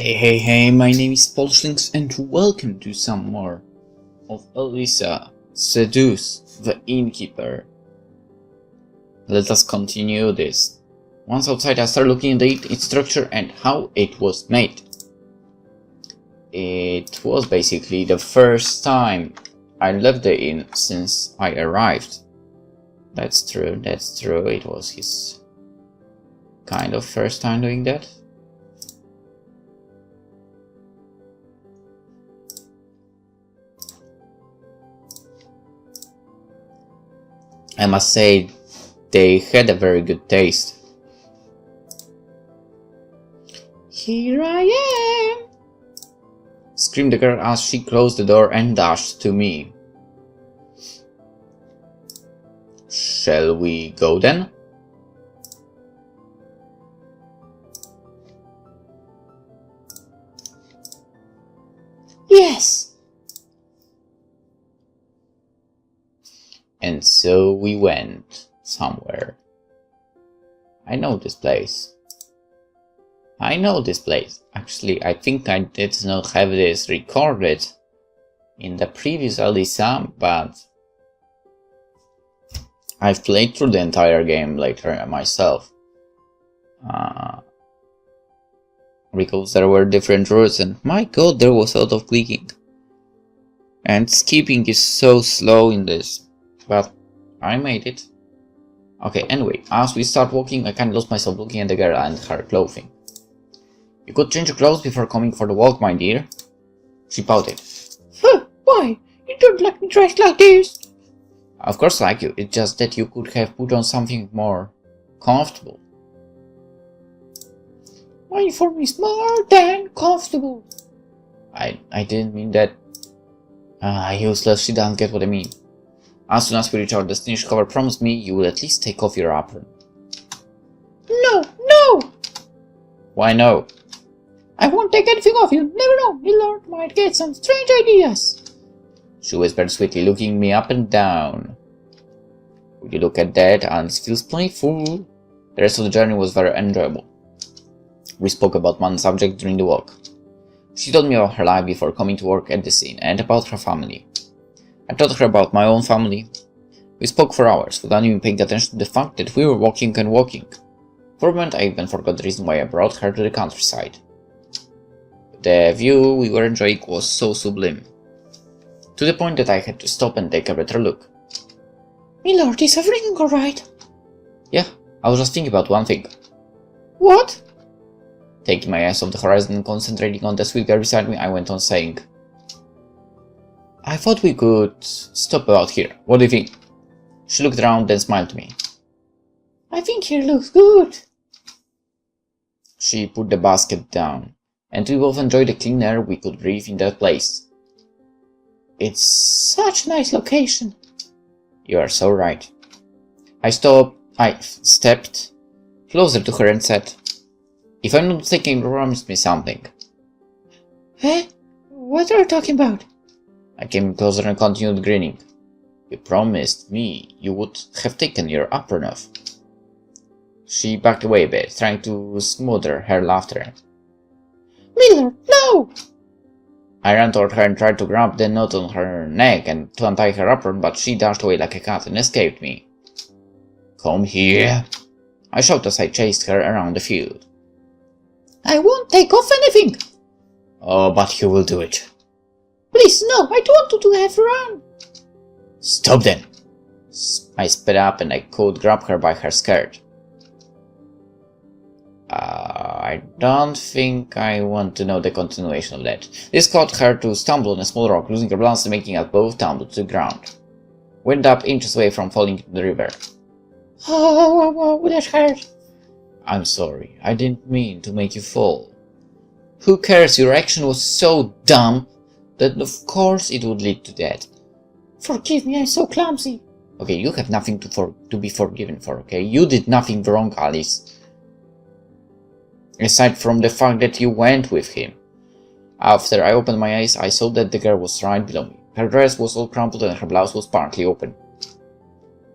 Hey, my name is PolishLynx and welcome to some more of Elisa, Seduce the Innkeeper. Let us continue this. Once outside I start looking at its structure and how it was made. It was basically the first time I left the inn since I arrived. That's true, it was his kind of first time doing that. I must say, they had a very good taste. Here I am! Screamed the girl as she closed the door and dashed to me. Shall we go then? Yes! And so we went somewhere. I know this place. Actually, I think I did not have this recorded in the previous Elisa, but I've played through the entire game later myself. Because there were different routes and my god, there was a lot of clicking. And skipping is so slow in this. But I made it. Okay, anyway, as we start walking, I kinda lost myself looking at the girl and her clothing. You could change your clothes before coming for the walk, my dear. She pouted. Huh, why? You don't like me dressed like this. Of course I like you, it's just that you could have put on something more comfortable. My uniform is more than comfortable. I didn't mean that. Useless, she doesn't get what I mean. As soon as we reach our destination, cover, promise me you will at least take off your apron. No! Why no? I won't take anything off, you never know, Milord might get some strange ideas. She whispered sweetly, looking me up and down. Would you look at that, and it feels playful. The rest of the journey was very enjoyable. We spoke about one subject during the walk. She told me about her life before coming to work at the scene, and about her family. I told her about my own family. We spoke for hours, without even paying attention to the fact that we were walking and walking. For a moment I even forgot the reason why I brought her to the countryside. The view we were enjoying was so sublime, to the point that I had to stop and take a better look. Milord, is everything alright? Yeah, I was just thinking about one thing. What? Taking my eyes off the horizon and concentrating on the sweet girl beside me, I went on saying, I thought we could stop about here. What do you think? She looked around and smiled to me. I think here looks good. She put the basket down, and we both enjoyed the clean air we could breathe in that place. It's such a nice location. You are so right. I stepped closer to her and said, if I'm not mistaken, you promised me something. Eh? What are you talking about? I came closer and continued grinning. You promised me you would have taken your apron off. She backed away a bit, trying to smother her laughter. Milord, no! I ran toward her and tried to grab the knot on her neck and to untie her apron, but she dashed away like a cat and escaped me. Come here! I shouted as I chased her around the field. I won't take off anything! Oh, but you will do it. Please, no, I don't want to have run. Stop then. I sped up and I could grab her by her skirt. I don't think I want to know the continuation of that. This caused her to stumble on a small rock, losing her balance and making us both tumble to the ground. We ended up inches away from falling into the river. Oh, that hurt. I'm sorry, I didn't mean to make you fall. Who cares, your action was so dumb that of course it would lead to that. Forgive me, I'm so clumsy. Okay, you have nothing to be forgiven for, okay? You did nothing wrong, Alice. Aside from the fact that you went with him. After I opened my eyes, I saw that the girl was right below me. Her dress was all crumpled and her blouse was partly open.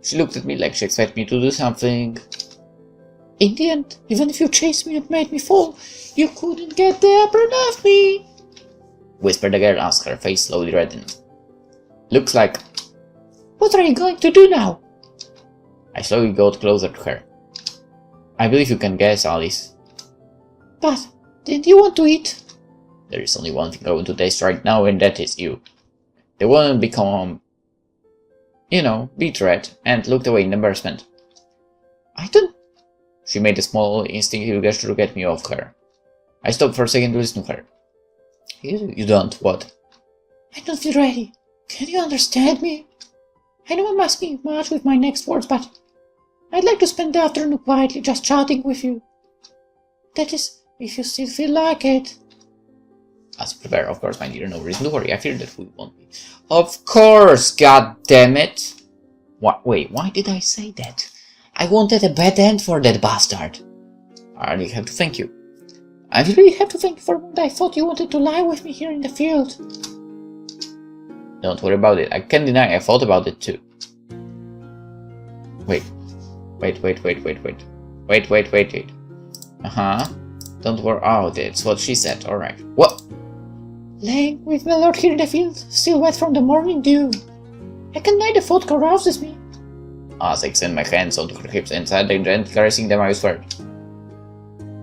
She looked at me like she expected me to do something. In the end, even if you chased me and made me fall, you couldn't get the upper of me, whispered the girl as her face slowly reddened. Looks like... What are you going to do now? I slowly got closer to her. I believe you can guess, Alice. But, didn't you want to eat? There is only one thing I want to taste right now, and that is you. The woman became, beat red, and looked away in embarrassment. I don't... She made a small, instinctive gesture to get me off her. I stopped for a second to listen to her. You don't, what? I don't feel ready. Can you understand me? I know I'm asking much with my next words, but I'd like to spend the afternoon quietly just chatting with you. That is, if you still feel like it. As you prepare, of course, my dear, no reason to worry. I fear that we won't be. Of course, god damn it! Wait, why did I say that? I wanted a bad end for that bastard. I really have to thank you. I really have to thank you for a moment I thought you wanted to lie with me here in the field. Don't worry about it. I can't deny I thought about it too. Wait. Don't worry. Oh, that's what she said. Alright. What? Laying with my lord here in the field, still wet from the morning dew. I can deny the thought arouses me. As I extend my hands onto her hips and sat there gently caressing them, I whispered.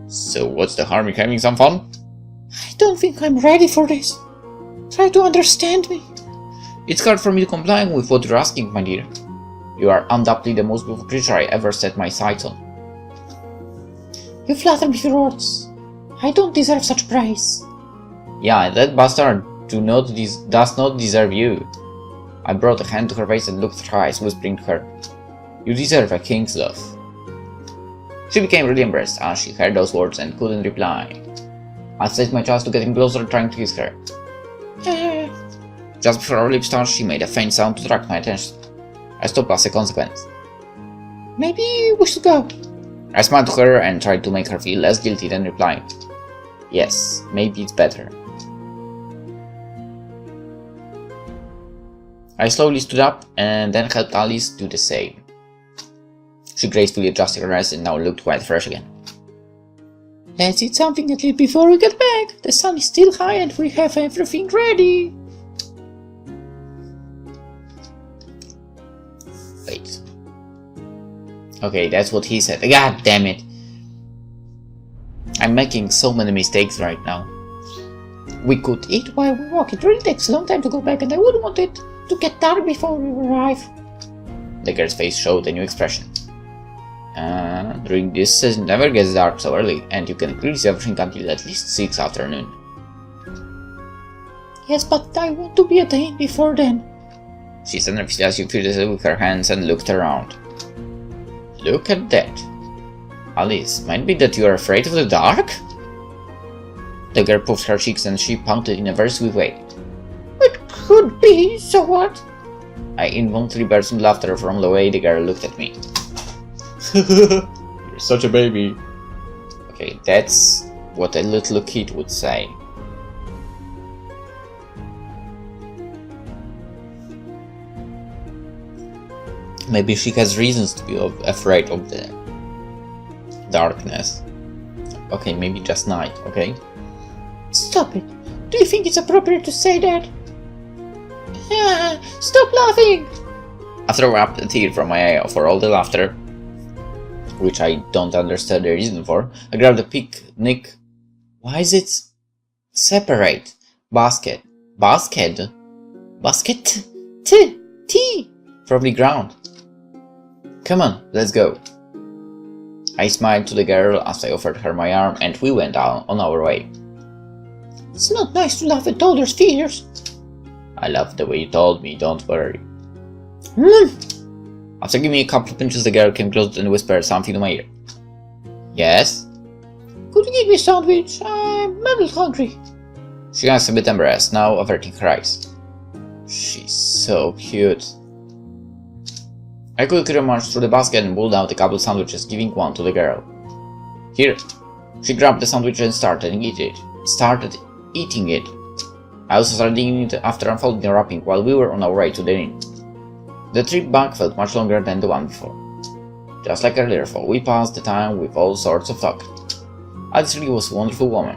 So what's the harm in having some fun? I don't think I'm ready for this. Try to understand me. It's hard for me to comply with what you're asking, my dear. You are undoubtedly the most beautiful creature I ever set my sights on. You flatter me with your words. I don't deserve such praise. Yeah, that bastard does not deserve you. I brought a hand to her face and looked at her eyes, whispering to her, You deserve a king's love. She became really embarrassed as she heard those words and couldn't reply. I set my chest to getting closer, trying to kiss her. Just before our lips touched, she made a faint sound to attract my attention. I stopped as a consequence. Maybe we should go. I smiled to her and tried to make her feel less guilty than replied. Yes, maybe it's better. I slowly stood up and then helped Alice do the same. She gracefully adjusted her dress and now looked quite fresh again. Let's eat something at least before we get back. The sun is still high and we have everything ready. Wait. Okay, that's what he said. God damn it. I'm making so many mistakes right now. We could eat while we walk. It really takes a long time to go back and I wouldn't want it to get dark before we arrive. The girl's face showed a new expression. During this season it never gets dark so early, and you can clearly see everything until at least 6 afternoon. Yes, but I want to be at the inn before then. She said as she filled it with her hands and looked around. Look at that. Alice, might be that you are afraid of the dark? The girl puffed her cheeks and she pouted in a very sweet way. It could be, so what? I involuntarily burst into laughter from the way the girl looked at me. You're such a baby. Okay, that's what a little kid would say. Maybe she has reasons to be afraid of the darkness. Okay, maybe just night, okay? Stop it. Do you think it's appropriate to say that? Stop laughing! After I wiped a tear from my eye for all the laughter, which I don't understand the reason for, I grabbed a picnic. Why is it separate? Basket. Tea. Probably ground. Come on, let's go. I smiled to the girl as I offered her my arm and we went on our way. It's not nice to laugh at others' fears. I love the way you told me, don't worry. After giving me a couple of pinches, the girl came close and whispered something to my ear. Yes? Could you give me a sandwich? I'm a little hungry. She asked a bit embarrassed, now averting her eyes. She's so cute. I quickly marched through the basket and pulled out a couple of sandwiches, giving one to the girl. Here. She grabbed the sandwich and started eating it. I also started eating it after unfolding the wrapping while we were on our way to the inn. The trip back felt much longer than the one before. just like earlier, for we passed the time with all sorts of talk. Alice really was a wonderful woman.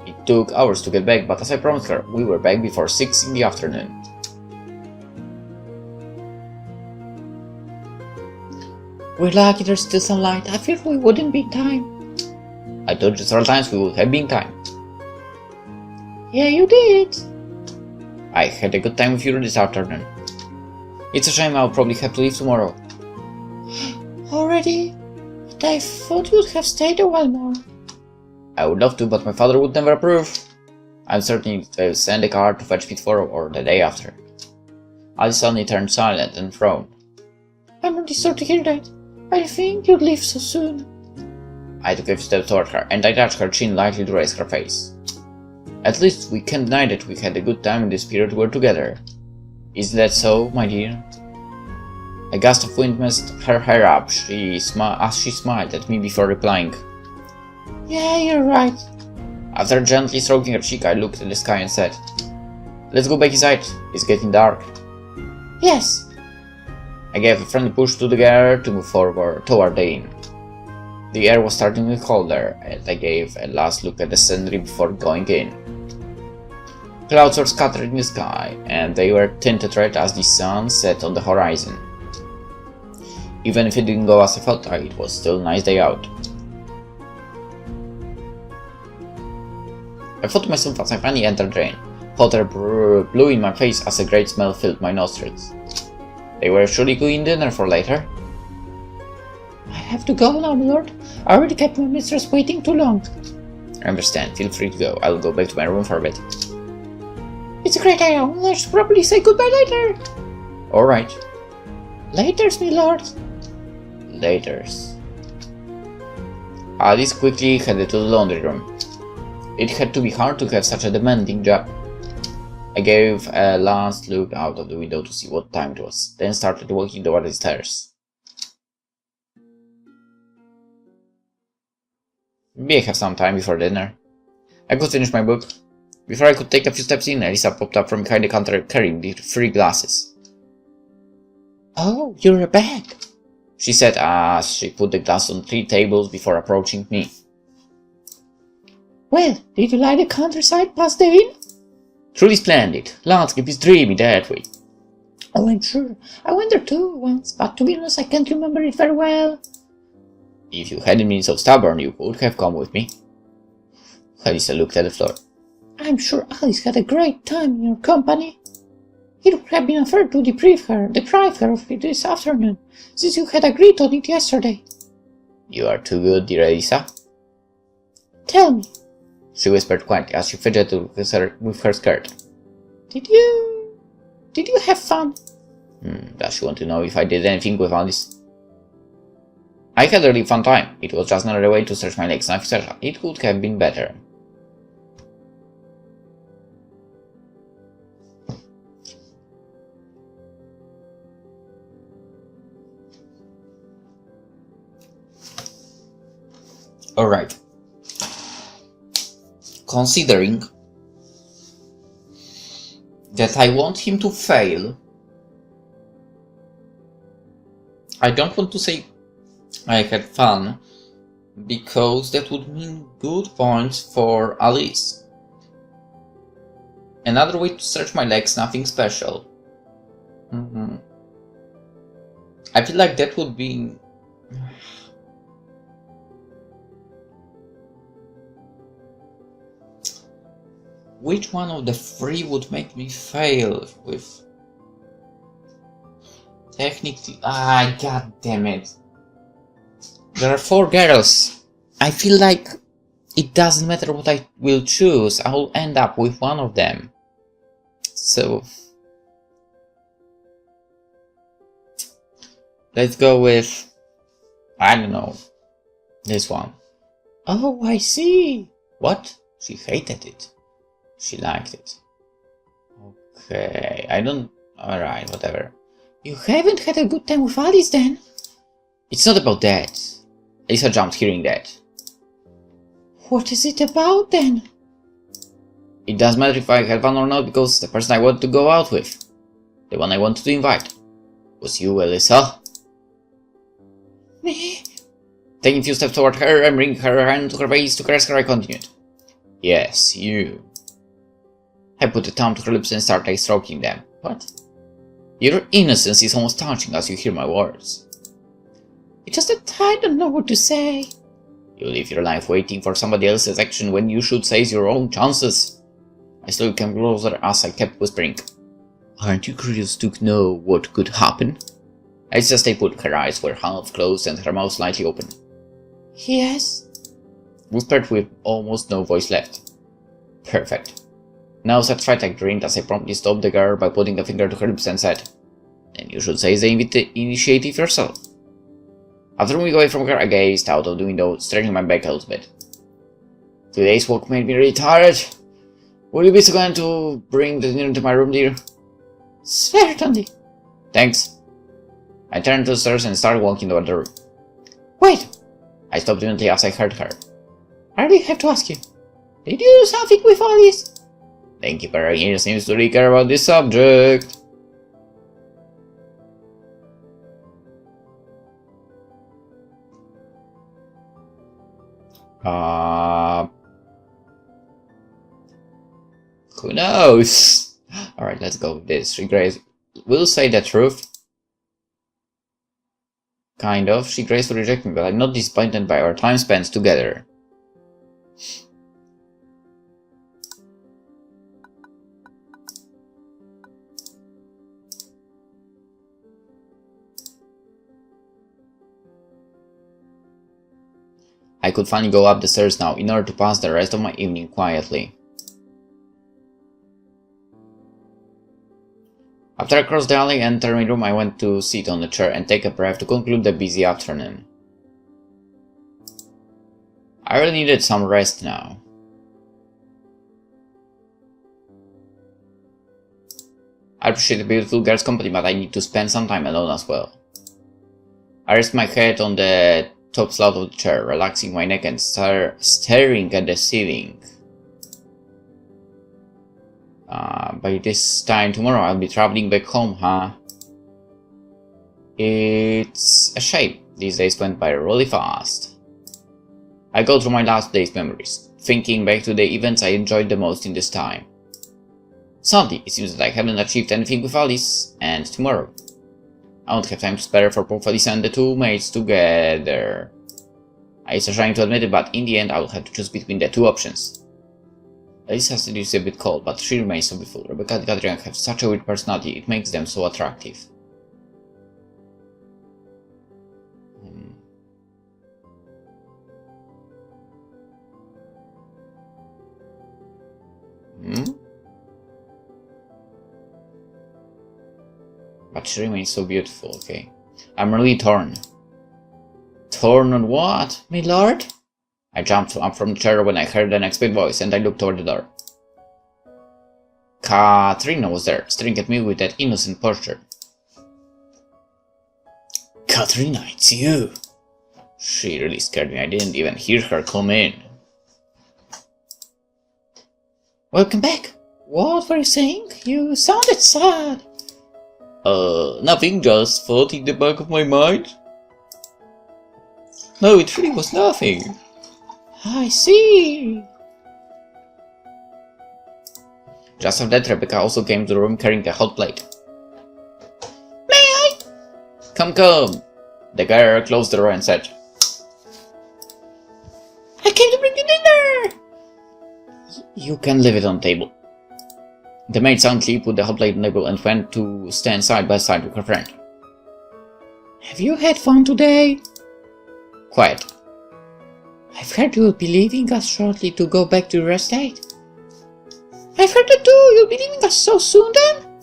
It took hours to get back, but as I promised her, we were back before 6 in the afternoon. We're lucky there's still some light. I fear we wouldn't be in time. I told you several times we would have been in time. Yeah, you did. I had a good time with you this afternoon. It's a shame I'll probably have to leave tomorrow. Already? But I thought you'd have stayed a while more. I would love to, but my father would never approve. I'm certain they'll send a car to fetch me tomorrow or the day after. Alice suddenly turned silent and frowned. I'm really sorry to hear that. I think you'd leave so soon. I took a few steps toward her, and I touched her chin lightly to raise her face. At least we can't deny that we had a good time in this period we were together. Isn't that so, my dear? A gust of wind messed her hair up as she smiled at me before replying. Yeah, you're right. After gently stroking her cheek, I looked at the sky and said, "Let's go back inside. It's getting dark." Yes. I gave a friendly push to the girl to move forward toward the inn. The air was starting to get colder, and I gave a last look at the scenery before going in. Clouds were scattered in the sky, and they were tinted red as the sun set on the horizon. Even if it didn't go as I thought, it was still a nice day out. I thought to myself as I finally entered the inn. Hot air blew in my face as a great smell filled my nostrils. They were surely cooking dinner for later. I have to go now, my lord. I already kept my mistress waiting too long. I understand. Feel free to go. I'll go back to my room for a bit. It's a great idea. Let's probably say goodbye later. Alright. Laters, my lord. Laters. Alice quickly headed to the laundry room. It had to be hard to have such a demanding job. I gave a last look out of the window to see what time it was, then started walking toward the stairs. Maybe I have some time before dinner. I could finish my book. Before I could take a few steps in, Elisa popped up from behind the counter carrying the 3 glasses. Oh, you're back, she said as she put the glass on 3 tables before approaching me. Well, did you like the countryside past the inn? Truly splendid. Landscape is dreamy that way. Oh, I'm sure. I went there too once, but to be honest, I can't remember it very well. If you hadn't been so stubborn, you could have come with me. Elisa looked at the floor. I'm sure Alice had a great time in your company. It would have been unfair to deprive her of it this afternoon, since you had agreed on it yesterday. You are too good, dear Elisa. Tell me, she whispered quietly as she fidgeted with her skirt. Did you have fun? Does she want to know if I did anything with Alice? I had a really fun time. It was just another way to search my legs, and I felt it could have been better. Alright. Considering that I want him to fail, I don't want to say I had fun, because that would mean good points for Alice. Another way to search my legs, nothing special. I feel like that would be... Which one of the 3 would make me fail with... Technically... god damn it. There are 4 girls. I feel like it doesn't matter what I will choose, I will end up with one of them. So... let's go with... I don't know. This one. Oh, I see. What? She hated it. She liked it. Okay, I don't... Alright, whatever. You haven't had a good time with Alice then? It's not about that. Elisa jumped hearing that. What is it about then? It doesn't matter if I had fun or not, because the person I wanted to go out with, the one I wanted to invite, was you, Elisa. Me? Taking a few steps toward her and bringing her hand to her face to caress her, I continued. Yes, you. I put the thumb to her lips and started stroking them. What? Your innocence is almost touching as you hear my words. It's just that I don't know what to say. You live your life waiting for somebody else's action when you should seize your own chances. I slowly came closer as I kept whispering. Aren't you curious to know what could happen? Elisa stayed put. Her eyes were half closed and her mouth slightly open. Yes? Whispered with almost no voice left. Perfect. Now satisfied, I grinned as I promptly stopped the girl by putting a finger to her lips and said, Then you should seize the initiative yourself. After moving away from her, I gazed out of the window, straightening my back a little bit. Today's walk made me really tired. Will you be so kind to bring the dinner to my room, dear? Certainly. Thanks. I turned to the stairs and started walking toward the room. Wait! I stopped immediately as I heard her. I really have to ask you. Did you do something with Alice? The innkeeper here seems to really care about this subject. Who knows? Alright, let's go with this. She will say the truth. Kind of. She gracefully rejected me, but I'm not disappointed by our time spent together. I could finally go up the stairs now in order to pass the rest of my evening quietly. After I crossed the alley and entered my room, I went to sit on the chair and take a breath to conclude the busy afternoon. I really needed some rest now. I appreciate the beautiful girl's company, but I need to spend some time alone as well. I rest my head on the top slot of the chair, relaxing my neck and staring at the ceiling. By this time tomorrow I'll be traveling back home, huh? It's a shame. These days went by really fast. I go through my last day's memories, thinking back to the events I enjoyed the most in this time. Sadly, it seems that I haven't achieved anything with Alice, and tomorrow I won't have time to spare for both Elisa and the two maids together. It's a shame to admit it, but in the end I will have to choose between the two options. Elisa said she's a bit cold, but she remains so beautiful. Rebecca and Adrian have such a weird personality, it makes them so attractive. But she remains so beautiful, okay. I'm really torn. Torn on what, my lord? I jumped up from the chair when I heard an expert voice, and I looked toward the door. Katrina was there, staring at me with that innocent posture. Katrina, it's you! She really scared me. I didn't even hear her come in. Welcome back. What were you saying? You sounded sad. Nothing, just thought in the back of my mind. No, it really was nothing. I see. Just after that, Rebecca also came to the room carrying a hot plate. May I? Come, come. The girl closed the door and said, I came to bring you dinner. You can leave it on the table. The maid silently put the hot plate on the table and went to stand side by side with her friend. Have you had fun today? Quiet. I've heard you'll be leaving us shortly to go back to your estate. I've heard that too. You'll be leaving us so soon then?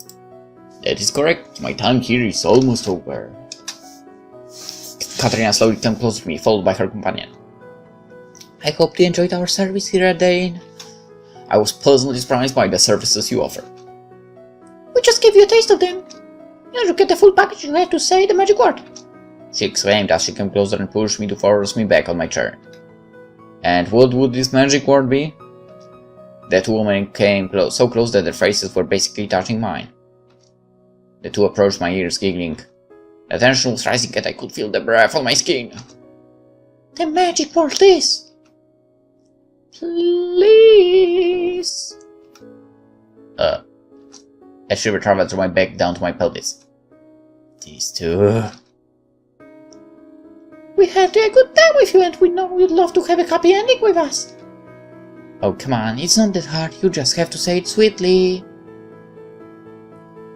That is correct. My time here is almost over. Katrina slowly came close to me, followed by her companion. I hope you enjoyed our service here at the inn. I was pleasantly surprised by the services you offer. We just gave you a taste of them. You get the full package, you have to say the magic word. She exclaimed as she came closer and pushed me to force me back on my chair. And what would this magic word be? The two women came so close that their faces were basically touching mine. The two approached my ears, giggling. The tension was rising and I could feel the breath on my skin. The magic word is... Please. A shiver traveled through my back down to my pelvis. These two... We had a good time with you and we know you'd love to have a happy ending with us. Oh, come on, it's not that hard, you just have to say it sweetly.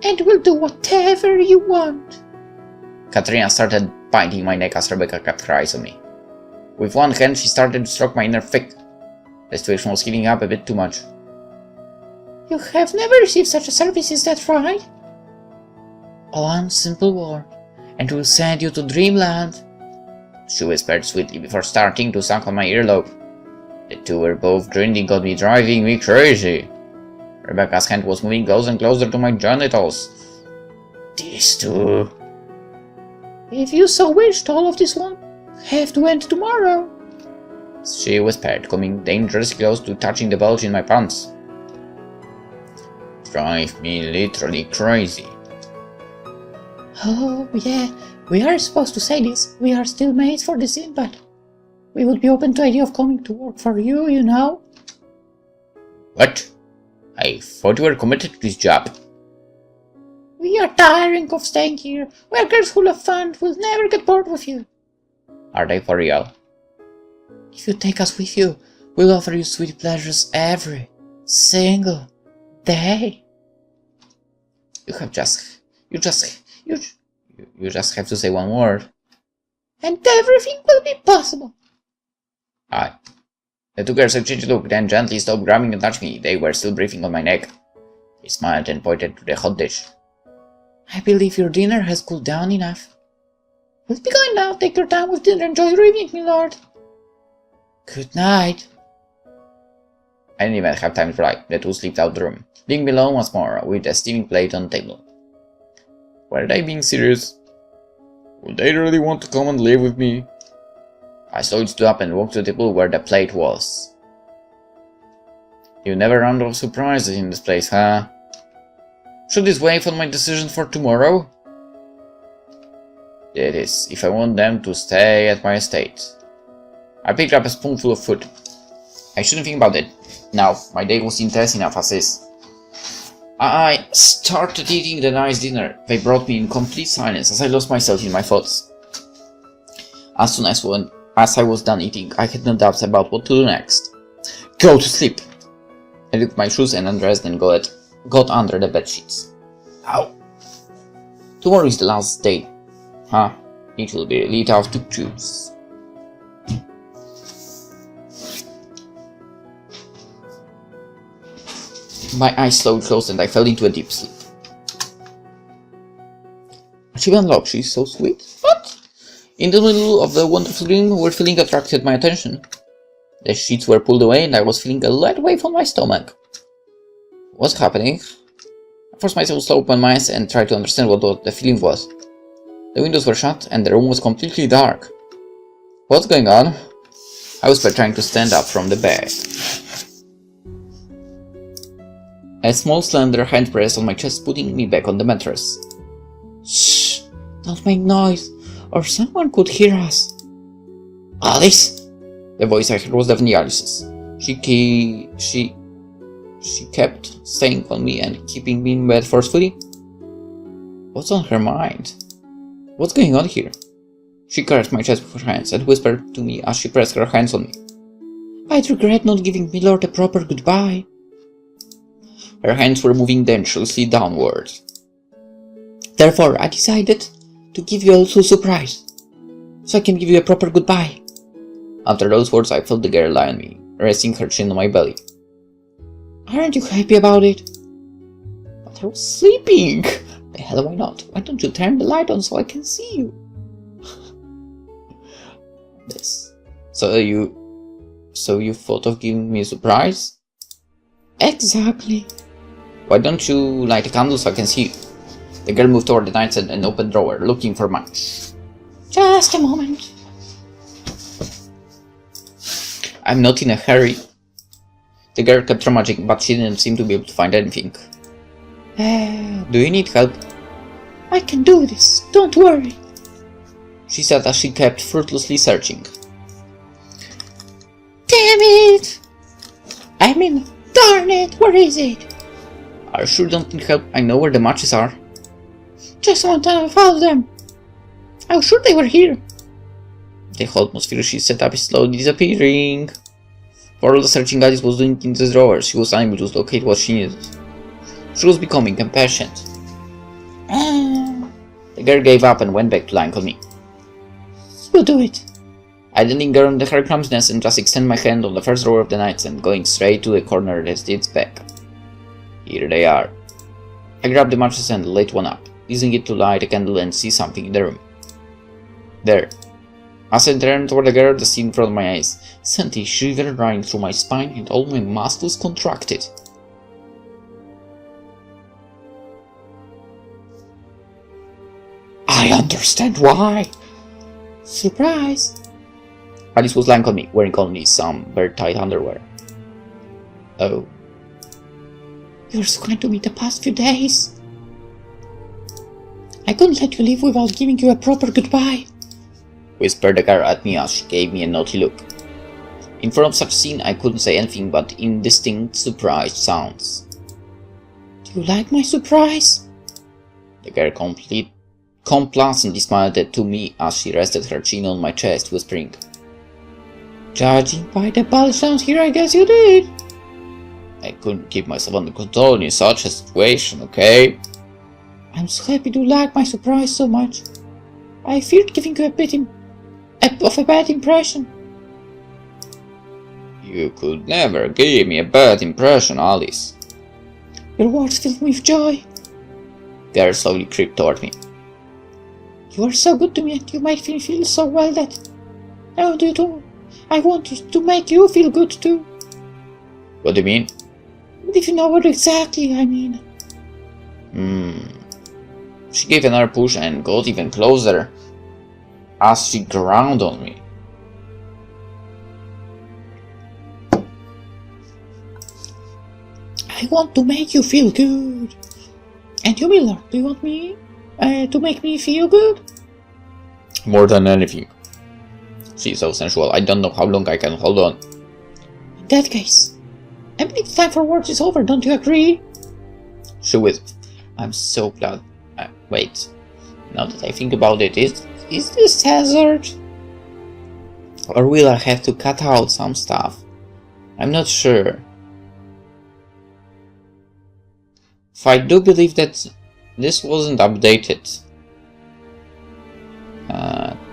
And we'll do whatever you want. Katrina started biting my neck as Rebecca kept her eyes on me. With one hand, she started to stroke my inner thick. The situation was heating up a bit too much. You have never received such a service, is that right? One simple word, and we'll send you to Dreamland, she whispered sweetly before starting to suck on my earlobe. The two were both grinding on me, driving me crazy. Rebecca's hand was moving closer and closer to my genitals. These two... If you so wished, all of this won't have to end tomorrow, she whispered, coming dangerously close to touching the bulge in my pants. Drive me literally crazy. Oh, yeah, we are supposed to say this. We are still mates for the scene, but we would be open to the idea of coming to work for you, you know? What? I thought you were committed to this job. We are tiring of staying here. We are girls who love fun. We'll never get bored with you. Are they for real? If you take us with you, we'll offer you sweet pleasures every single day. You just have to say one word. And everything will be possible. Aye. The two girls exchanged a look, then gently stopped grabbing and touched me. They were still breathing on my neck. They smiled and pointed to the hot dish. I believe your dinner has cooled down enough. We'll be going now. Take your time with dinner. Enjoy your evening, my lord. Good night. I didn't even have time to reply. The two slipped out the room, leaving me alone once more with a steaming plate on the table. Were they being serious? Would they really want to come and live with me? I slowly stood up and walked to the table where the plate was. You never run out of surprises in this place, huh? Should this wait on my decision for tomorrow? It is, if I want them to stay at my estate. I picked up a spoonful of food. I shouldn't think about it. Now, my day was intense enough as is. I started eating the nice dinner. They brought me in complete silence as I lost myself in my thoughts. As soon as I was done eating, I had no doubts about what to do next. Go to sleep! I took my shoes and undressed and got under the bedsheets. Ow! Tomorrow is the last day. Huh? It will be really tough to choose. My eyes slowly closed and I fell into a deep sleep. Achievement unlocked. She's so sweet. What? In the middle of the wonderful dream, a feeling attracted my attention. The sheets were pulled away and I was feeling a light wave on my stomach. What's happening? I forced myself to open my eyes and tried to understand what the feeling was. The windows were shut and the room was completely dark. What's going on? I whispered, trying to stand up from the bed. A small slender hand pressed on my chest, putting me back on the mattress. Shh! Don't make noise, or someone could hear us. Alice! The voice I heard was definitely Alice's. She kept staying on me and keeping me in bed forcefully. What's on her mind? What's going on here? She caressed my chest with her hands and whispered to me as she pressed her hands on me. I'd regret not giving Milord a proper goodbye. Her hands were moving dangerously downward. Therefore, I decided to give you a little surprise, so I can give you a proper goodbye. After those words, I felt the girl lie on me, resting her chin on my belly. Aren't you happy about it? But I was sleeping. The hell, why not? Why don't you turn the light on so I can see you? This. So you thought of giving me a surprise? Exactly. Why don't you light a candle so I can see you? The girl moved toward the nightstand and opened drawer, looking for match. Just a moment. I'm not in a hurry. The girl kept rummaging, but she didn't seem to be able to find anything. Do you need help? I can do this, don't worry, she said as she kept fruitlessly searching. Damn it! I mean, darn it, where is it? Are you sure you don't need help? I know where the matches are. Just want to follow them. I was sure they were here. The whole atmosphere she set up is slowly disappearing. For all the searching Alice was doing in the drawers, she was unable to locate what she needed. She was becoming impatient. The girl gave up and went back to lying on me. We'll do it. I didn't linger on her clumsiness and just extend my hand on the first drawer of the nightstand, going straight to the corner that its back. Here they are. I grabbed the matches and lit one up, using it to light a candle and see something in the room. There. As I turned toward the girl, the scene in front of my eyes sent a shiver running through my spine and all my muscles contracted. I understand why. Surprise. Alice was lying on me, wearing only some very tight underwear. Oh. You're so kind to me the past few days. I couldn't let you leave without giving you a proper goodbye, whispered the girl at me as she gave me a naughty look. In front of such a scene, I couldn't say anything but indistinct, surprised sounds. Do you like my surprise? The girl complacently smiled to me as she rested her chin on my chest, whispering, Judging by the PolishLynx here, I guess you did. I couldn't keep myself under control in such a situation, okay? I'm so happy you like my surprise so much. I feared giving you a bit of a bad impression. You could never give me a bad impression, Alice. Your words filled me with joy. Girl slowly crept toward me. You are so good to me and you made me feel so well that I want to make you feel good too. What do you mean? If you know what exactly I mean. She gave another push and got even closer as she ground on me. I want to make you feel good. And you, Miller, do you want me to make me feel good? More than anything. She's so sensual, I don't know how long I can hold on. In that case, I believe the time for words is over, don't you agree? She whispered. I'm so glad. Wait. Now that I think about it, is this censored? Or will I have to cut out some stuff? I'm not sure. If I do believe that this wasn't updated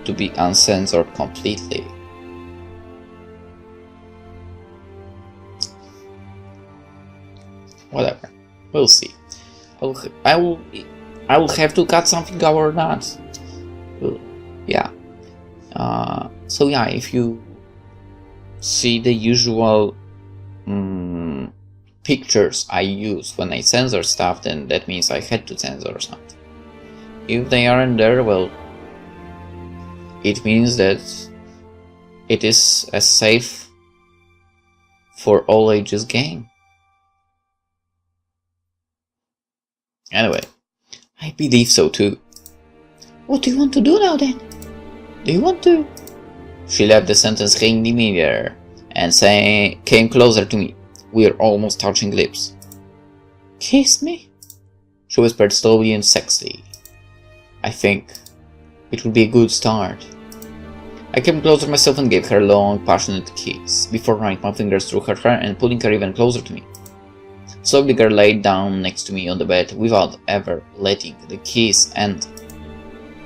to be uncensored completely. Whatever. We'll see. I will have to cut something out or not. Yeah. So yeah, if you see the usual pictures I use when I censor stuff, then that means I had to censor something. If they aren't there, well, it means that it is a safe for all ages game. Anyway, I believe so too. What do you want to do now then? Do you want to? She left the sentence hanging in the air and came closer to me. We are almost touching lips. Kiss me? She whispered slowly and sexily. I think it would be a good start. I came closer myself and gave her a long, passionate kiss, before running my fingers through her hair and pulling her even closer to me. Slowly the girl laid down next to me on the bed without ever letting the kiss end.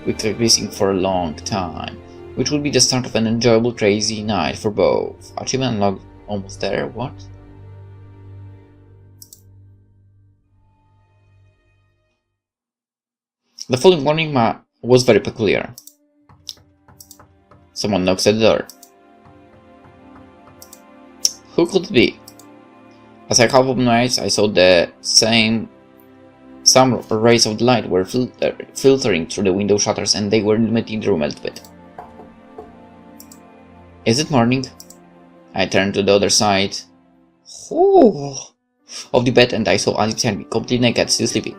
We kept kissing for a long time, which would be the start of an enjoyable, crazy night for both. Achievement unlocked. Almost there, what? The following morning was very peculiar. Someone knocks at the door. Who could it be? As I half opened my eyes, I saw some rays of light were filtering through the window shutters, and they were illuminating the room a little bit. Is it morning? I turned to the other side of the bed, and I saw Alice behind me, completely naked, still sleeping.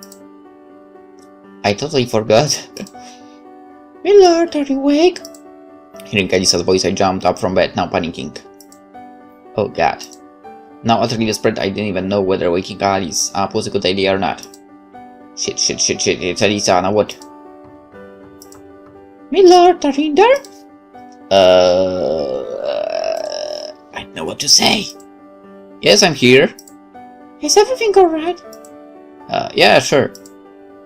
I totally forgot. Milord, are you awake? Hearing Elisa's voice, I jumped up from bed, now panicking. Oh god. Now utterly desperate, I didn't even know whether waking Alice up was a good idea or not. Shit, it's Elisa, now what? Milord, are you in there? I don't know what to say. Yes, I'm here. Is everything alright? Yeah, sure.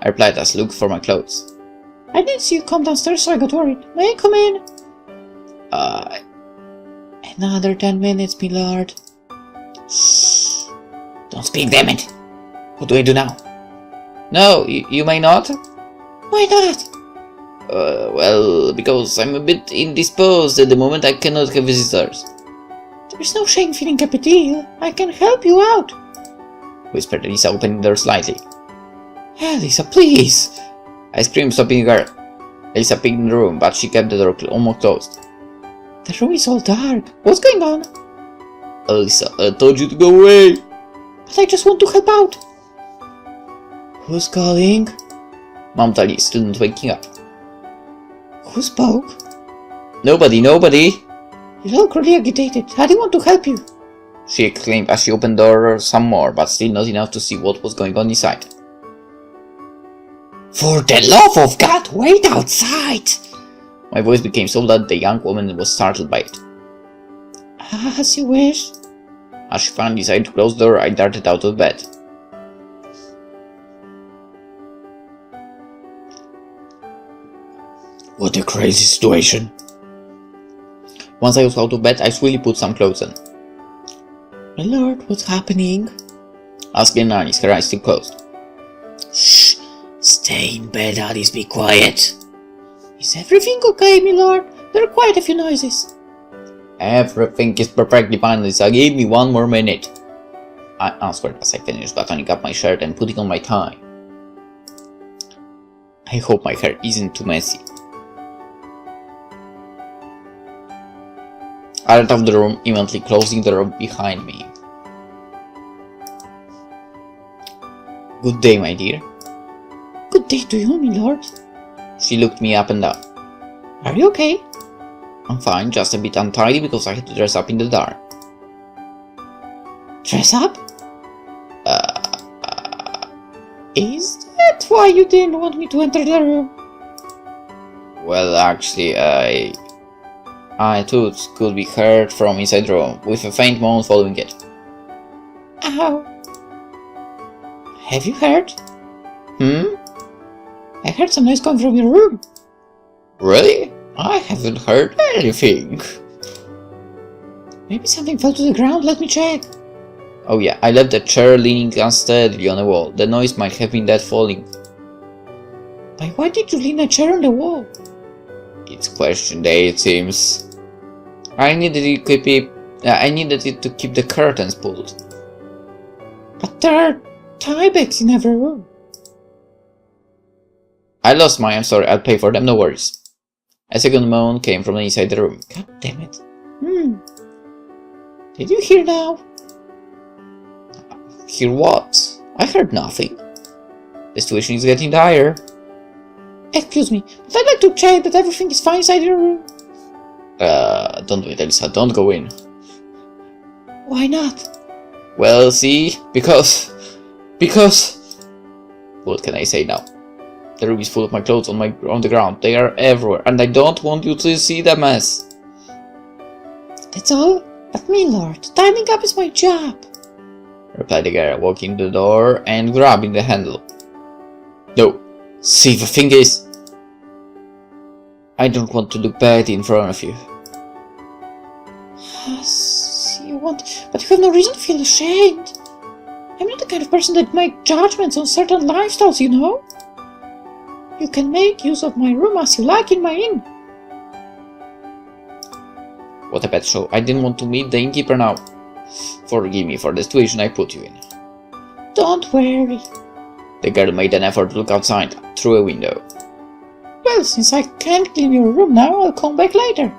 I replied as I looked for my clothes. I didn't see you come downstairs, so I got worried. May I come in? Another 10 minutes, milord. Shh. Don't speak, damn it. What do I do now? No, you may not. Why not? Well, because I'm a bit indisposed at the moment. I cannot have visitors. There's no shame feeling a bit ill. I can help you out, whispered Elisa, opening the door slightly. Elisa, please! I screamed, stopping her. Elisa peeked in the room, but she kept the door almost closed. The room is all dark. What's going on? Elisa, I told you to go away! But I just want to help out. Who's calling? Mummed Alice, still not waking up. Who spoke? Nobody! You look really agitated. I didn't want to help you, she exclaimed as she opened the door some more, but still not enough to see what was going on inside. For the love of God, wait outside! My voice became so loud the young woman was startled by it. As you wish. As she finally decided to close the door, I darted out of bed. What a crazy situation. Once I was out of bed, I swiftly put some clothes on. My lord, what's happening? Asked Alice, her eyes still closed. Shh! Stay in bed, Alice, be quiet. Is everything okay, my lord? There are quite a few noises. Everything is perfectly fine, Lisa. Give me one more minute. I answered as I finished buttoning up my shirt and putting on my tie. I hope my hair isn't too messy. I ran out of the room, immediately closing the door behind me. Good day, my dear. Good day to you, my lord. She looked me up and down. Are you okay? I'm fine, just a bit untidy because I had to dress up in the dark. Dress up? Is that why you didn't want me to enter the room? Well, actually, I thought could be heard from inside the room, with a faint moan following it. Ow. Have you heard? I heard some noise coming from your room. Really? I haven't heard anything. Maybe something fell to the ground, let me check. Oh yeah, I left the chair leaning unsteadily on the wall. The noise might have been that falling. But why did you lean a chair on the wall? It's question day, it seems. I needed it to keep the curtains pulled. But there are tie bags in every room. I lost mine, I'm sorry, I'll pay for them, no worries. A second moan came from inside the room. God damn it. Did you hear now? Hear what? I heard nothing. The situation is getting dire. Excuse me, but I'd like to check that everything is fine inside your room. Don't do it, Elisa, don't go in. Why not? Well, see, because... What can I say now? The room is full of my clothes on the ground. They are everywhere, and I don't want you to see the mess. That's all? But me, lord, tidying up is my job, replied the girl, walking to the door and grabbing the handle. No, see, the thing is, I don't want to look bad in front of you. See, you want, but you have no reason to feel ashamed. I'm not the kind of person that makes judgments on certain lifestyles, you know. You can make use of my room as you like in my inn. What a bad show. I didn't want to meet the innkeeper now. Forgive me for the situation I put you in. Don't worry. The girl made an effort to look outside, through a window. Well, since I can't clean your room now, I'll come back later.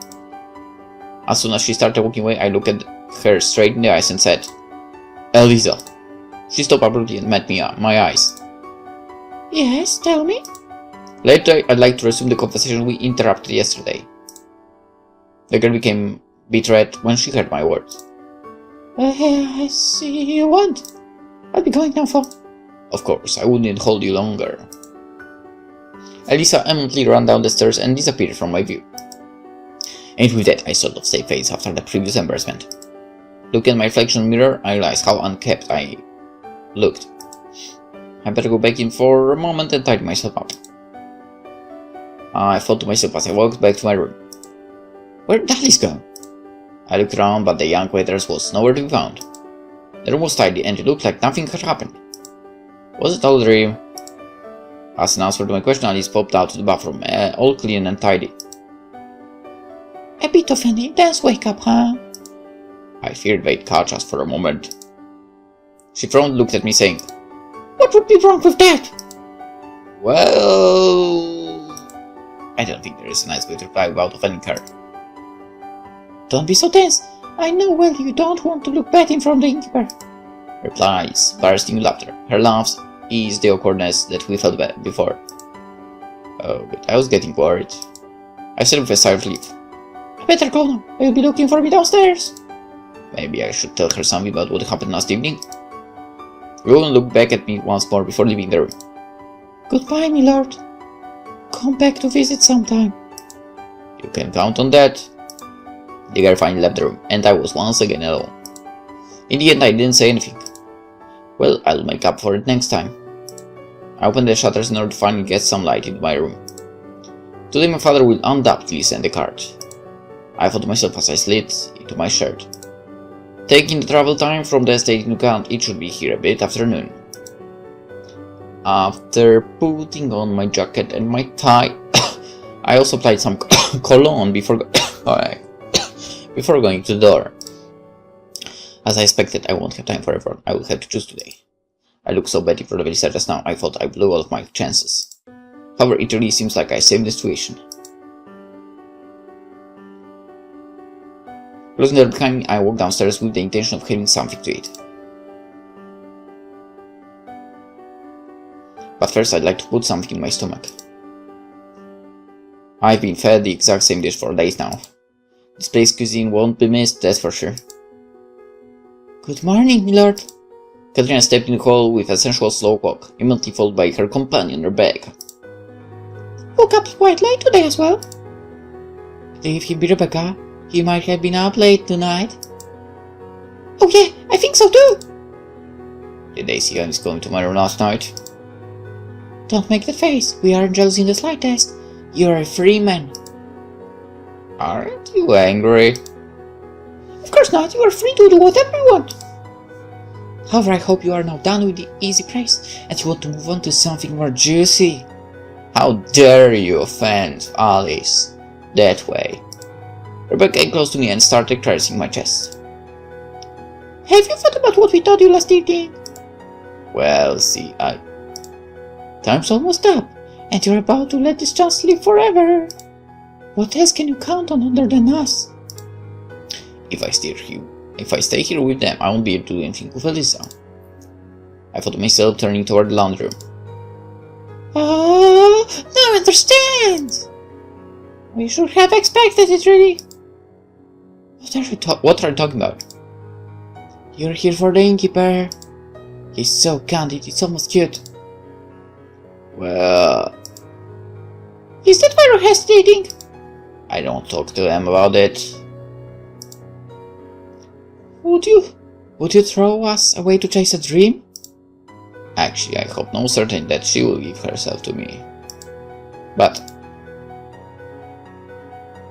As soon as she started walking away, I looked at her straight in the eyes and said, Elisa. She stopped abruptly and met my eyes. Yes, tell me. Later, I'd like to resume the conversation we interrupted yesterday. The girl became betrayed when she heard my words. I see you want. I'll be going now for... Of course, I wouldn't hold you longer. Elisa immediately ran down the stairs and disappeared from my view. And with that, I sort of saved face after the previous embarrassment. Looking at my reflection mirror, I realized how unkempt I looked. I better go back in for a moment and tidy myself up. I thought to myself as I walked back to my room. Where did Alice go? I looked around, but the young waitress was nowhere to be found. The room was tidy and it looked like nothing had happened. Was it all a dream? As an answer to my question, Alice popped out to the bathroom, all clean and tidy. A bit of an intense wake-up, huh? I feared they'd catch us for a moment. She frowned and looked at me, saying, What would be wrong with that? Well... I don't think there is a nice way to reply without offending her. Don't be so tense. I know well you don't want to look bad in front of the innkeeper. Replies, bursting with laughter. Her laughs eased the awkwardness that we felt before. Oh, but I was getting worried. I said with a sigh of relief. I better go now. You'll be looking for me downstairs. Maybe I should tell her something about what happened last evening. Rowan looked back at me once more before leaving the room. Goodbye, my lord. Come back to visit sometime. You can count on that. The girl finally left the room, and I was once again alone. In the end, I didn't say anything. Well, I'll make up for it next time. I opened the shutters in order to finally get some light into my room. Today my father will undoubtedly send a card. I thought to myself as I slid into my shirt. Taking the travel time from the estate into account, it should be here a bit after noon. After putting on my jacket and my tie, I also applied some cologne before going to the door. As I expected, I won't have time for everyone. I will have to choose today. I look so bad for the Elisa just now, I thought I blew all of my chances. However, it really seems like I saved the situation. Closing the door behind me, I walked downstairs with the intention of having something to eat. But first, I'd like to put something in my stomach. I've been fed the exact same dish for days now. This place cuisine won't be missed, that's for sure. Good morning, my lord. Katrina stepped in the hall with a sensual slow walk, immediately followed by her companion, Rebecca. Woke up quite late today as well. Believe him be Rebecca. He might have been up late tonight. Oh yeah, I think so too. Did they see Alice going to my room last night? Don't make the face. We aren't jealous in the slightest. You're a free man. Aren't you angry? Of course not. You are free to do whatever you want. However, I hope you are now done with the easy praise and you want to move on to something more juicy. How dare you offend Alice that way? Rebecca came close to me and started caressing my chest. Have you thought about what we told you last evening? Well, see, Time's almost up, and you're about to let this chance live forever. What else can you count on other than us? If I stay here with them, I won't be able to do anything with Elisa. I thought to myself, turning toward the laundry room. Oh, now I understand. We should have expected it, really. What are you talking about? You're here for the innkeeper. He's so candid, it's almost cute. Well... Is that why you're hesitating? I don't talk to them about it. Would you throw us away to chase a dream? Actually, I hope no certain that she will give herself to me. But...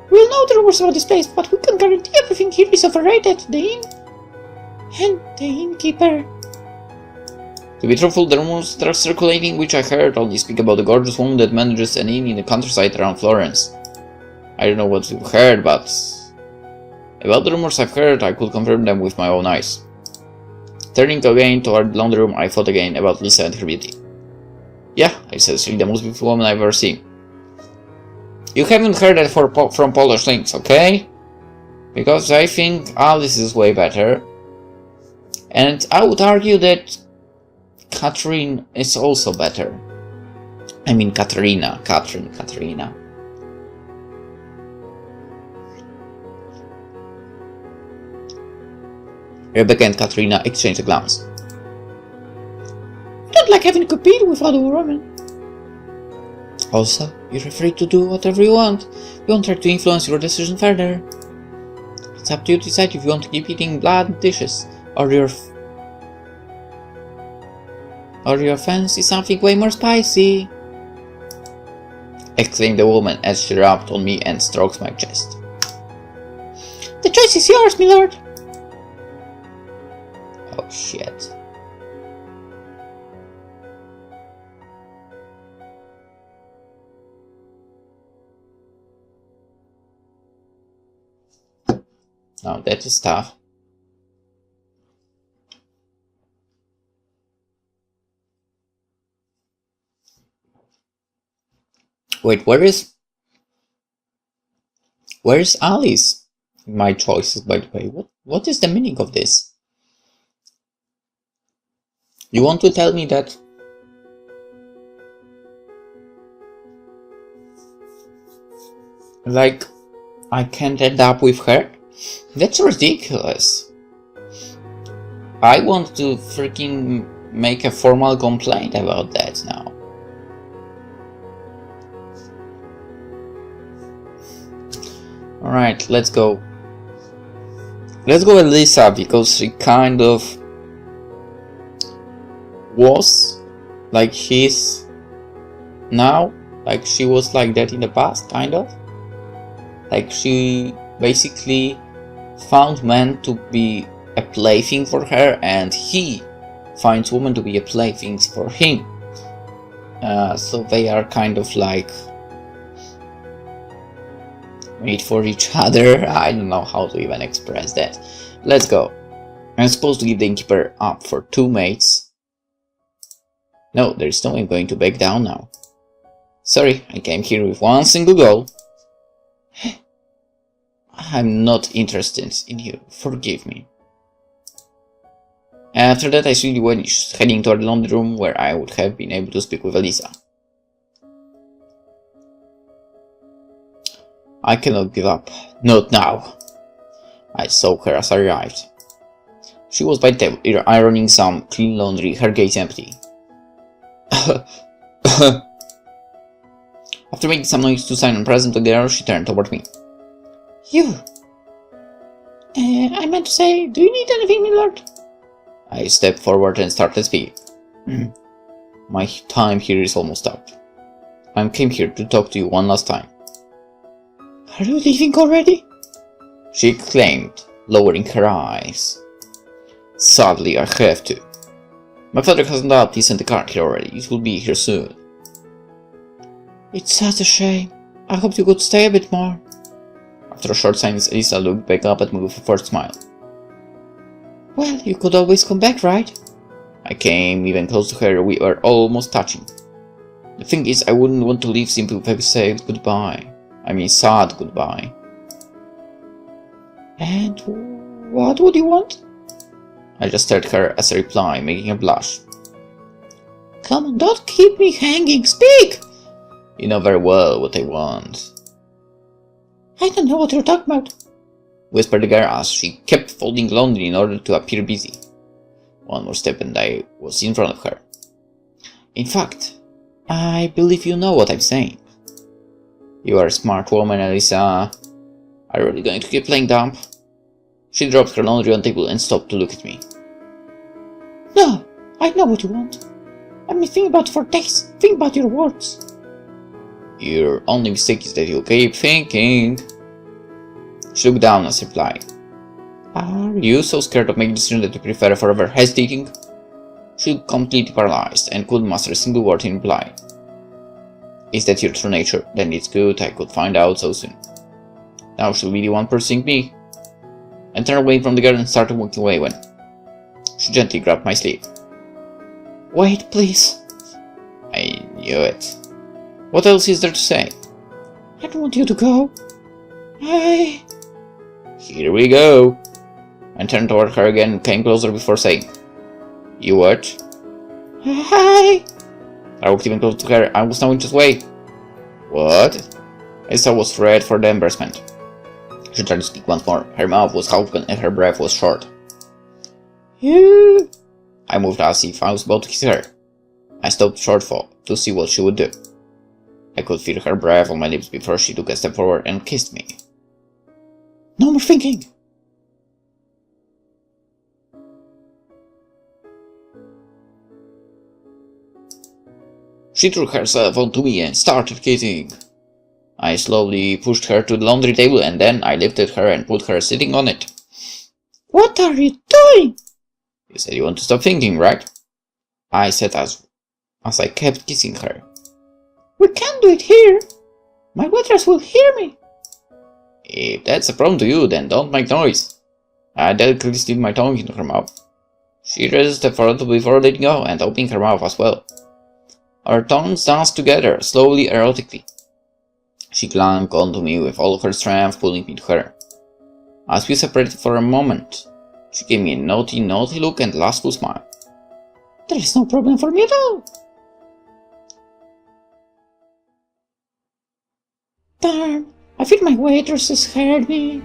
We'll know the rumors about this place, but we can guarantee everything here is overrated. The inn... and the innkeeper. To be truthful, the rumors that are circulating, which I heard, only speak about the gorgeous woman that manages an inn in the countryside around Florence. I don't know what you've heard, but... about the rumors I've heard, I could confirm them with my own eyes. Turning again toward the laundry room, I thought again about Lisa and her beauty. Yeah, I said she's the most beautiful woman I've ever seen. You haven't heard that from PolishLynx, okay? Because I think Alice is way better. And I would argue that Catherine is also better. I mean Katarina. Katarina. Rebecca and Katarina exchange a glance. I don't like having to compete with other women. Also, you're free to do whatever you want. We won't try to influence your decision further. It's up to you to decide if you want to keep eating bland dishes, or your fancy something way more spicy, exclaimed the woman as she rubbed on me and stroked my chest. The choice is yours, my lord. Oh shit. Now that is tough. Wait, where is Alice? My choices, by the way. What is the meaning of this? You want to tell me that like I can't end up with her? That's ridiculous. I want to freaking make a formal complaint about that now. Alright, let's go. Let's go Elisa, because she kind of was like she is now. Like she was like that in the past, kind of. Like she basically found men to be a plaything for her, and he finds women to be a plaything for him. So they are kind of like made for each other. I don't know how to even express that. Let's go. I'm supposed to give the innkeeper up for 2 mates. No, there's no way I'm going to back down now. Sorry, I came here with one single goal. I'm not interested in you, forgive me. After that I swiftly vanished, heading toward the laundry room where I would have been able to speak with Elisa. I cannot give up. Not now. I saw her as I arrived. She was by the table, ironing some clean laundry, her gaze empty. After making some noise to sign present to the girl, she turned toward me. You. I meant to say, do you need anything, my lord? I stepped forward and started speaking. My time here is almost up. I came here to talk to you one last time. Are you leaving already? She exclaimed, lowering her eyes. Sadly, I have to. My father has no doubt sent the card here already. It will be here soon. It's such a shame. I hoped you could stay a bit more. After a short silence, Elisa looked back up at me with a forced smile. Well, you could always come back, right? I came even close to her. We were almost touching. The thing is, I wouldn't want to leave simply with a sad goodbye. I mean, sad goodbye. And what would you want? I just stared at her as a reply, making her blush. Come on, don't keep me hanging. Speak! You know very well what I want. I don't know what you're talking about, whispered the girl as she kept folding laundry in order to appear busy. One more step and I was in front of her. In fact, I believe you know what I'm saying. You are a smart woman, Elisa. Are you really going to keep playing dumb? She dropped her laundry on the table and stopped to look at me. No, I know what you want. I've been thinking about it for days. Think about your words. Your only mistake is that you keep thinking. She looked down as replied. Are you so scared of making a decision that you prefer forever hesitating? She looked completely paralyzed and couldn't muster a single word in reply. Is that your true nature? Then it's good I could find out so soon. Now she'll be the one pursuing me. I turned away from the girl and started walking away when she gently grabbed my sleeve. Wait, please. I knew it. What else is there to say? I don't want you to go. Here we go. I turned toward her again and came closer before saying, You what? I walked even closer to her. I was now inches away. What? Elisa was red for the embarrassment. She tried to speak once more. Her mouth was open and her breath was short. You... I moved as if I was about to kiss her. I stopped short to see what she would do. I could feel her breath on my lips before she took a step forward and kissed me. No more thinking. She threw herself onto me and started kissing. I slowly pushed her to the laundry table and then I lifted her and put her sitting on it. What are you doing? You said you want to stop thinking, right? I said as I kept kissing her. We can't do it here. My waitress will hear me. If that's a problem to you, then don't make noise. I delicately slid my tongue into her mouth. She resisted for a little before letting go and opening her mouth as well. Our tongues danced together, slowly, erotically. She clung onto me with all of her strength, pulling me to her. As we separated for a moment, she gave me a naughty look and lustful smile. There is no problem for me at all. Darn, I think my waitresses heard me.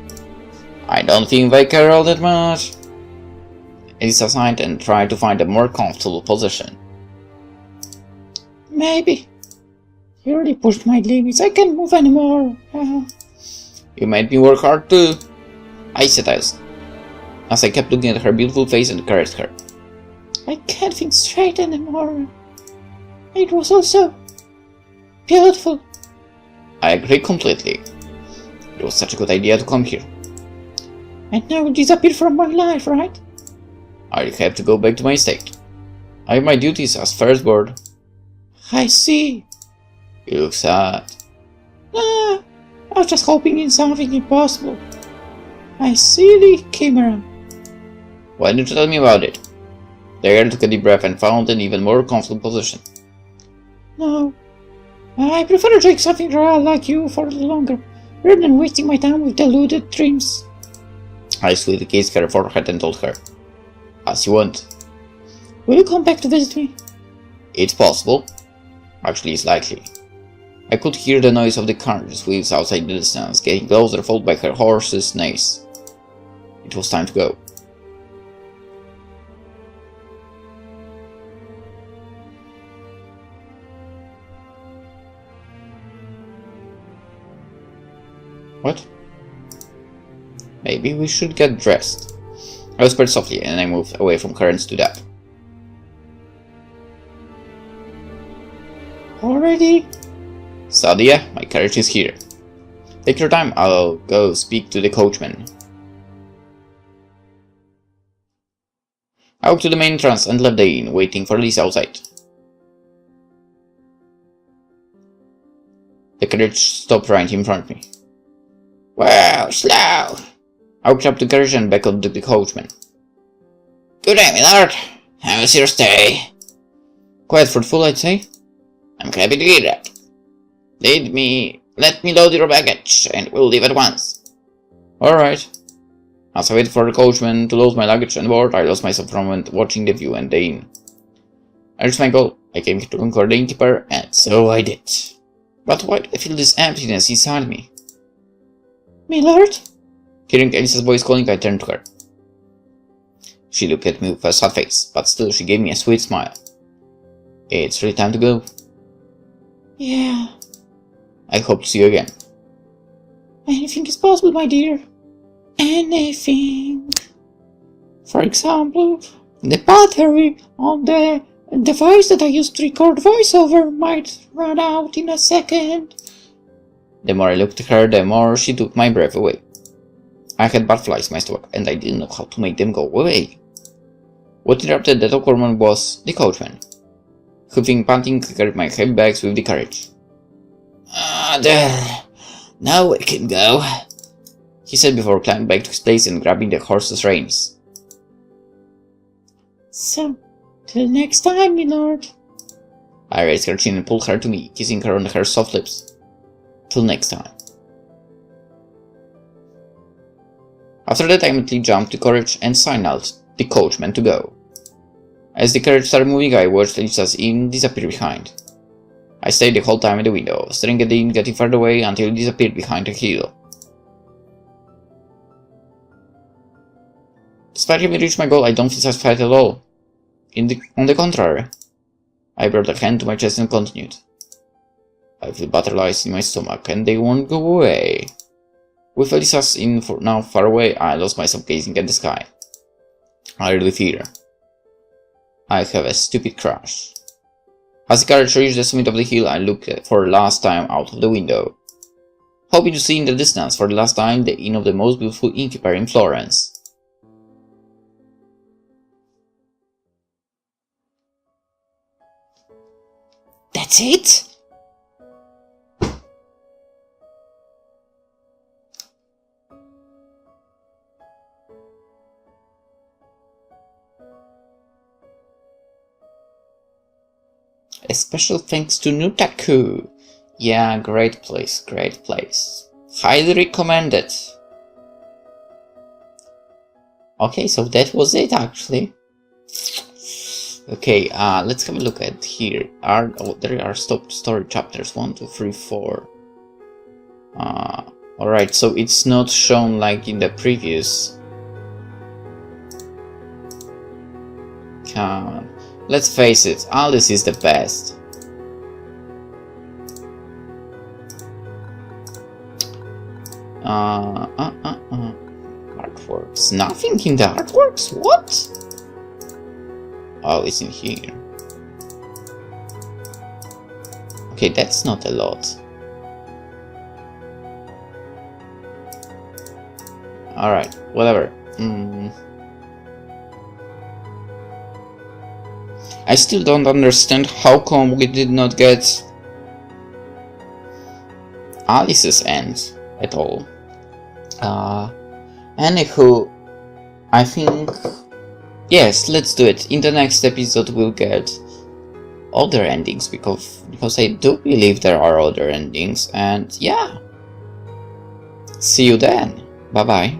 I don't think they care all that much. Elisa sighed and tried to find a more comfortable position. Maybe. You already pushed my limits. I can't move anymore. You made me work hard too, I said as I kept looking at her beautiful face and caressed her. I can't think straight anymore. It was all so beautiful. I agree completely. It was such a good idea to come here. And now you disappear from my life, right? I have to go back to my estate. I have my duties as firstborn. I see. You look sad. I was just hoping in something impossible. I see the camera. Why didn't you tell me about it? The girl took a deep breath and found an even more comfortable position. No. I prefer to drink something real like you for a little longer, rather than wasting my time with deluded dreams. I sweetly kissed her forehead and told her, as you want. Will you come back to visit me? It's possible. Actually, it's likely. I could hear the noise of the carriage wheels outside the distance, getting closer, followed by her horse's neighs. It was time to go. What? Maybe we should get dressed. I whispered softly, and I moved away from her and stood up. Already? Sadia, my carriage is here. Take your time, I'll go speak to the coachman. I walked to the main entrance and left the inn, waiting for Elisa outside. The carriage stopped right in front of me. Well, slow! I walked up to the carriage and beckoned to the coachman. Good day, my lord. How was your stay? Quite fruitful, I'd say. I'm happy to hear that. Let me load your baggage, and we'll leave at once. Alright. As I waited for the coachman to load my luggage and board, I lost myself from watching the view and the inn. I reached my goal. I came here to conquer the innkeeper, and so I did. But why do I feel this emptiness inside me? My lord? Hearing Elisa's voice calling, I turned to her. She looked at me with a sad face, but still she gave me a sweet smile. It's really time to go. Yeah. I hope to see you again. Anything is possible, my dear. Anything. For example, the battery on the device that I used to record voiceover might run out in a second. The more I looked at her, the more she took my breath away. I had butterflies in my stomach, and I didn't know how to make them go away. What interrupted that awkward moment was the coachman. Huffing, panting, carried my heavy bags with the carriage. There. Now we can go, he said before climbing back to his place and grabbing the horse's reins. So, till next time, my lord. I raised her chin and pulled her to me, kissing her on her soft lips. Till next time. After that, I immediately jumped the carriage and signaled the coachman to go. As the carriage started moving, I watched Elisa's inn disappear behind. I stayed the whole time in the window, staring at the inn, getting further away until it disappeared behind a hill. Despite having reached my goal, I don't feel satisfied at all. On the contrary, I brought a hand to my chest and continued. I feel butterflies in my stomach, and they won't go away. With Elisa's inn now far away, I lost myself gazing at the sky. I really fear I have a stupid crush. As the carriage reached the summit of the hill, I looked for the last time out of the window, hoping to see in the distance for the last time the inn of the most beautiful innkeeper in Florence. That's it? A special thanks to Nutaku. Yeah, great place, great place. Highly recommended. Okay, so that was it actually. Okay, let's have a look at here. There are story chapters 1, 2, 3, 4. Alright, so it's not shown like in the previous. Come on. Let's face it, Alice is the best. Artworks. Nothing in the artworks? What? Oh, it's in here. Okay, that's not a lot. Alright, whatever. I still don't understand how come we did not get Alice's end at all. Anywho, I think yes, let's do it. In the next episode we'll get other endings because I do believe there are other endings, and yeah. See you then. Bye bye.